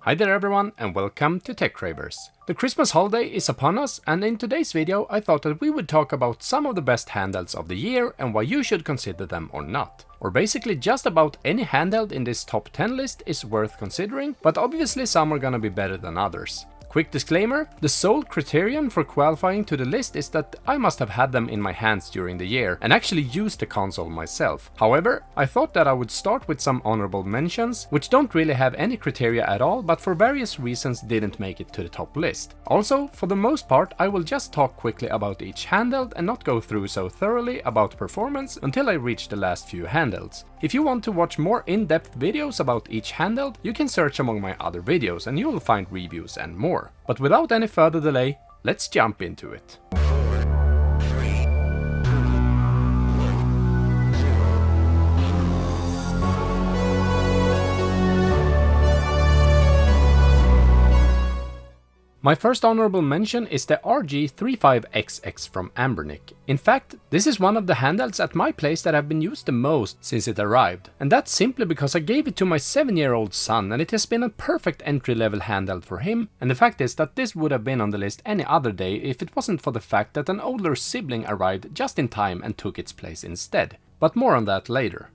Hi there everyone and welcome to TechCravers. The Christmas holiday is upon us, and in today's video I thought that we would talk about some of the best handhelds of the year and why you should consider them or not. Or basically just about any handheld in this top 10 list is worth considering, but obviously some are gonna be better than others. Quick disclaimer, the sole criterion for qualifying to the list is that I must have had them in my hands during the year and actually used the console myself. However, I thought that I would start with some honorable mentions, which don't really have any criteria at all, but for various reasons didn't make it to the top list. Also, for the most part, I will just talk quickly about each handheld and not go through so thoroughly about performance until I reach the last few handhelds. If you want to watch more in-depth videos about each handheld, you can search among my other videos and you will find reviews and more. But without any further delay, let's jump into it. My first honorable mention is the RG35XX from Anbernic. In fact, this is one of the handhelds at my place that have been used the most since it arrived. And that's simply because I gave it to my 7-year-old son and it has been a perfect entry-level handheld for him. And the fact is that this would have been on the list any other day if it wasn't for the fact that an older sibling arrived just in time and took its place instead. But more on that later.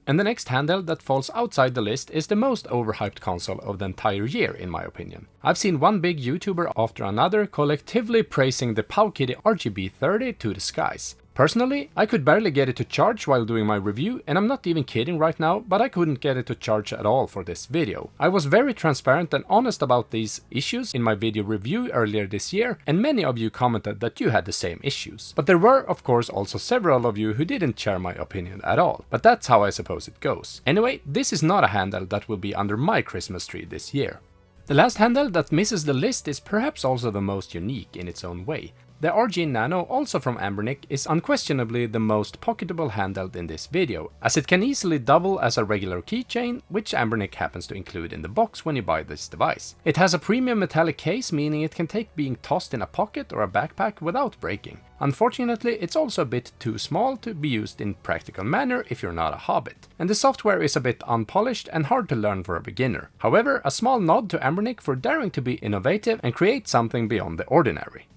And the next handheld that falls outside the list is the most overhyped console of the entire year in my opinion. I've seen one big YouTuber after another collectively praising the Powkiddy RGB30 to the skies. Personally, I could barely get it to charge while doing my review, and I'm not even kidding right now, but I couldn't get it to charge at all for this video. I was very transparent and honest about these issues in my video review earlier this year, and many of you commented that you had the same issues. But there were of course also several of you who didn't share my opinion at all, but that's how I suppose it goes. Anyway, this is not a handheld that will be under my Christmas tree this year. The last handheld that misses the list is perhaps also the most unique in its own way. The RG Nano, also from Anbernic, is unquestionably the most pocketable handheld in this video, as it can easily double as a regular keychain, which Anbernic happens to include in the box when you buy this device. It has a premium metallic case, meaning it can take being tossed in a pocket or a backpack without breaking. Unfortunately, it's also a bit too small to be used in practical manner if you're not a hobbit, and the software is a bit unpolished and hard to learn for a beginner. However, a small nod to Anbernic for daring to be innovative and create something beyond the ordinary.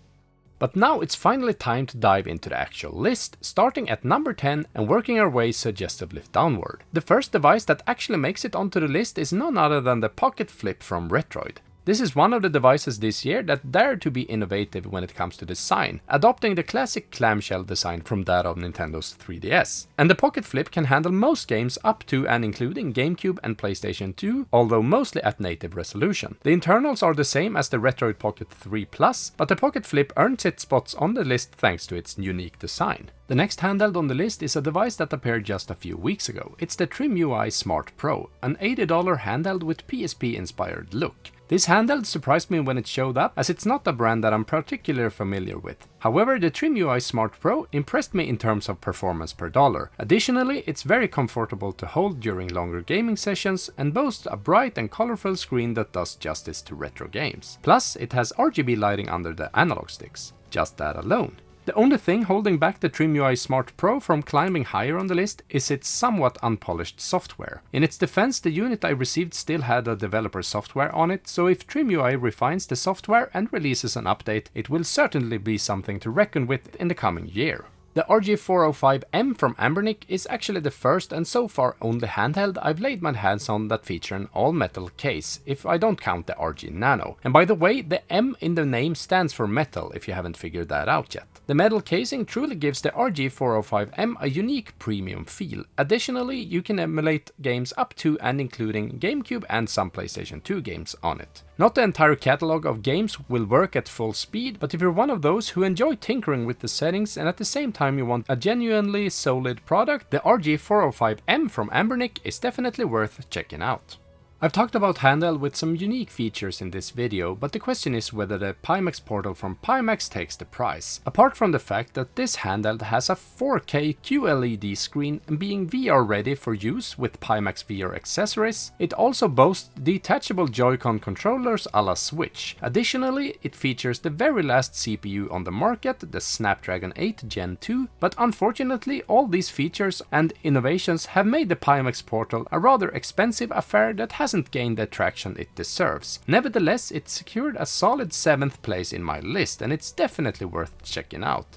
But now it's finally time to dive into the actual list, starting at number 10 and working our way suggestively downward. The first device that actually makes it onto the list is none other than the Pocket Flip from Retroid. This is one of the devices this year that dared to be innovative when it comes to design, adopting the classic clamshell design from that of Nintendo's 3DS. And the Pocket Flip can handle most games up to and including GameCube and PlayStation 2, although mostly at native resolution. The internals are the same as the Retroid Pocket 3 Plus, but the Pocket Flip earns its spots on the list thanks to its unique design. The next handheld on the list is a device that appeared just a few weeks ago. It's the TrimUI Smart Pro, an $80 handheld with PSP-inspired look. This handheld surprised me when it showed up, as it's not a brand that I'm particularly familiar with. However, the TrimUI Smart Pro impressed me in terms of performance per dollar. Additionally, it's very comfortable to hold during longer gaming sessions and boasts a bright and colorful screen that does justice to retro games. Plus, it has RGB lighting under the analog sticks. Just that alone. The only thing holding back the TrimUI Smart Pro from climbing higher on the list is its somewhat unpolished software. In its defense, the unit I received still had a developer software on it, so if TrimUI refines the software and releases an update, it will certainly be something to reckon with in the coming year. The RG405M from Anbernic is actually the first and so far only handheld I've laid my hands on that feature an all-metal case, if I don't count the RG Nano. And by the way, the M in the name stands for metal, if you haven't figured that out yet. The metal casing truly gives the RG405M a unique premium feel. Additionally, you can emulate games up to and including GameCube and some PlayStation 2 games on it. Not the entire catalog of games will work at full speed, but if you're one of those who enjoy tinkering with the settings and at the same time you want a genuinely solid product, the RG405M from Anbernic is definitely worth checking out. I've talked about handheld with some unique features in this video, but the question is whether the Pimax portal from Pimax takes the prize. Apart from the fact that this handheld has a 4K QLED screen and being VR ready for use with Pimax VR accessories, it also boasts detachable Joy-Con controllers a la Switch. Additionally, it features the very last CPU on the market, the Snapdragon 8 Gen 2, but unfortunately all these features and innovations have made the Pimax portal a rather expensive affair that has hasn't gained the traction it deserves. Nevertheless, it secured a solid 7th place in my list, and it's definitely worth checking out.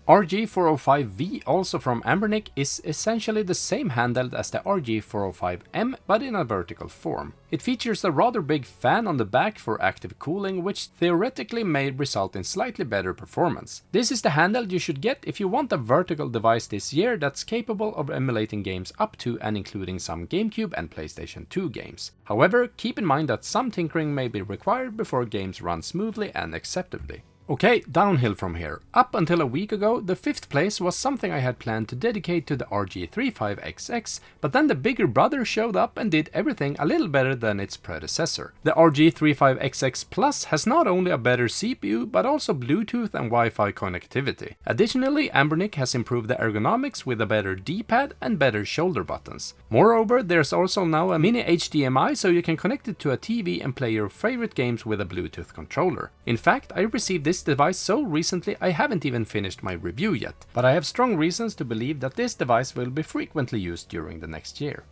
RG405V, also from Anbernic, is essentially the same handheld as the RG405M, but in a vertical form. It features a rather big fan on the back for active cooling, which theoretically may result in slightly better performance. This is the handheld you should get if you want a vertical device this year that's capable of emulating games up to and including some GameCube and PlayStation 2 games. However, keep in mind that some tinkering may be required before games run smoothly and acceptably. Okay, downhill from here. Up until a week ago, the 5th place was something I had planned to dedicate to the RG35XX, but then the bigger brother showed up and did everything a little better than its predecessor. The RG35XX Plus has not only a better CPU, but also Bluetooth and Wi-Fi connectivity. Additionally, Anbernic has improved the ergonomics with a better D-pad and better shoulder buttons. Moreover, there's also now a mini HDMI, so you can connect it to a TV and play your favorite games with a Bluetooth controller. In fact, I received this device so recently I haven't even finished my review yet, but I have strong reasons to believe that this device will be frequently used during the next year.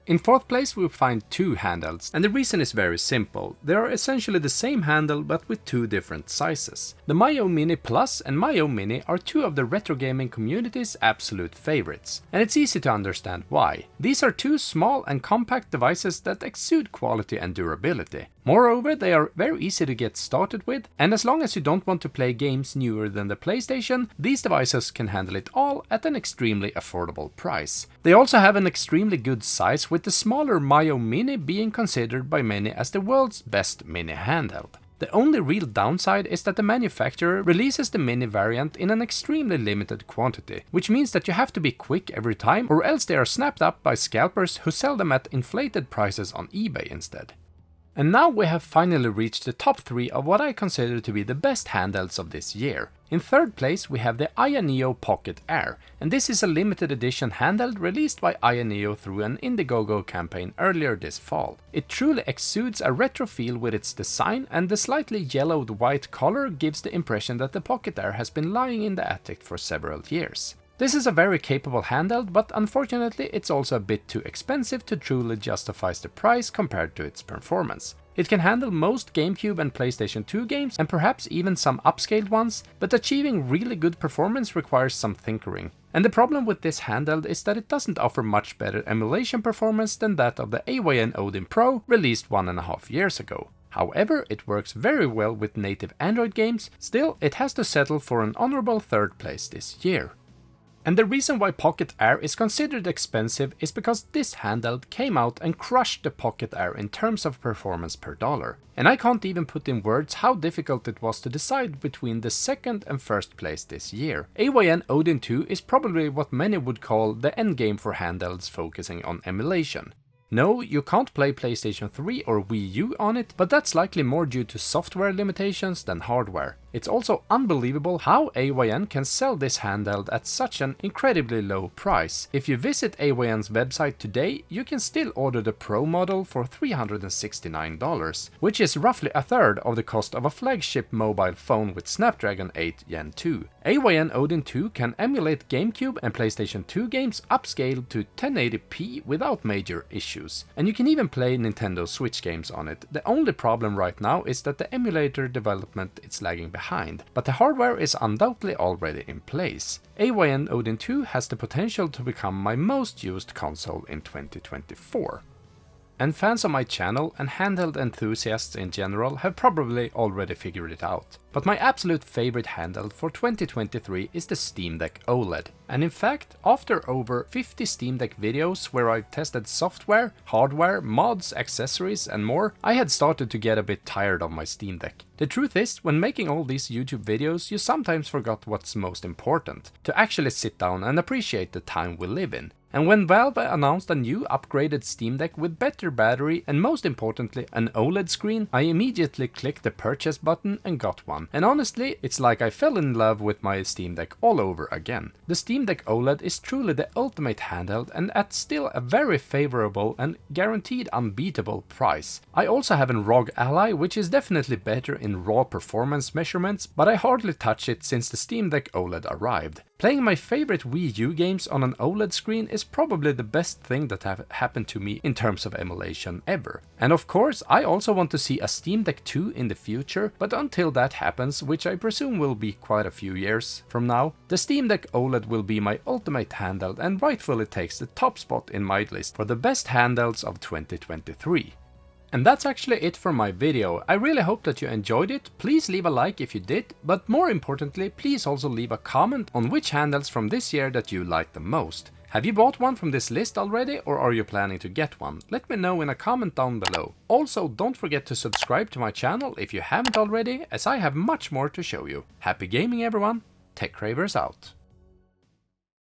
In 4th place we find two handhelds, and the reason is very simple. They are essentially the same handle but with two different sizes. The Myo Mini Plus and Myo Mini are two of the retro gaming community's absolute favorites, and it's easy to understand why. These are two small and compact devices that exude quality and durability. Moreover, they are very easy to get started with, and as long as you don't want to play games newer than the PlayStation, these devices can handle it all at an extremely affordable price. They also have an extremely good size, with the smaller Myo Mini being considered by many as the world's best mini handheld. The only real downside is that the manufacturer releases the mini variant in an extremely limited quantity, which means that you have to be quick every time, or else they are snapped up by scalpers who sell them at inflated prices on eBay instead. And now we have finally reached the top 3 of what I consider to be the best handhelds of this year. In 3rd place we have the Ayaneo Pocket Air, and this is a limited edition handheld released by Ayaneo through an Indiegogo campaign earlier this fall. It truly exudes a retro feel with its design, and the slightly yellowed white color gives the impression that the Pocket Air has been lying in the attic for several years. This is a very capable handheld, but unfortunately it's also a bit too expensive to truly justify the price compared to its performance. It can handle most GameCube and PlayStation 2 games, and perhaps even some upscaled ones, but achieving really good performance requires some tinkering. And the problem with this handheld is that it doesn't offer much better emulation performance than that of the AYN Odin Pro released 1.5 years ago. However, it works very well with native Android games. Still, it has to settle for an honorable 3rd place this year. And the reason why Pocket Air is considered expensive is because this handheld came out and crushed the Pocket Air in terms of performance per dollar. And I can't even put in words how difficult it was to decide between the 2nd and 1st place this year. AYN Odin 2 is probably what many would call the endgame for handhelds focusing on emulation. No, you can't play PlayStation 3 or Wii U on it, but that's likely more due to software limitations than hardware. It's also unbelievable how AYN can sell this handheld at such an incredibly low price. If you visit AYN's website today, you can still order the Pro model for $369, which is roughly a third of the cost of a flagship mobile phone with Snapdragon 8 Gen 2. AYN Odin 2 can emulate GameCube and PlayStation 2 games upscaled to 1080p without major issues, and you can even play Nintendo Switch games on it. The only problem right now is that the emulator development is lagging behind, but the hardware is undoubtedly already in place. AYN Odin 2 has the potential to become my most used console in 2024. And fans of my channel and handheld enthusiasts in general have probably already figured it out. But my absolute favorite handheld for 2023 is the Steam Deck OLED. And in fact, after over 50 Steam Deck videos where I've tested software, hardware, mods, accessories and more, I had started to get a bit tired of my Steam Deck. The truth is, when making all these YouTube videos, you sometimes forgot what's most important: to actually sit down and appreciate the time we live in. And when Valve announced a new upgraded Steam Deck with better battery and most importantly an OLED screen, I immediately clicked the purchase button and got one. And honestly, it's like I fell in love with my Steam Deck all over again. The Steam Deck OLED is truly the ultimate handheld, and at still a very favorable and guaranteed unbeatable price. I also have an ROG Ally, which is definitely better in raw performance measurements, but I hardly touch it since the Steam Deck OLED arrived. Playing my favorite Wii U games on an OLED screen is probably the best thing that have happened to me in terms of emulation ever. And of course, I also want to see a Steam Deck 2 in the future, but until that happens, which I presume will be quite a few years from now, the Steam Deck OLED will be my ultimate handheld and rightfully takes the top spot in my list for the best handhelds of 2023. And that's actually it for my video. I really hope that you enjoyed it. Please leave a like if you did, but more importantly, please also leave a comment on which handhelds from this year that you like the most. Have you bought one from this list already, or are you planning to get one? Let me know in a comment down below. Also, don't forget to subscribe to my channel if you haven't already, as I have much more to show you. Happy gaming everyone, TechCravers out.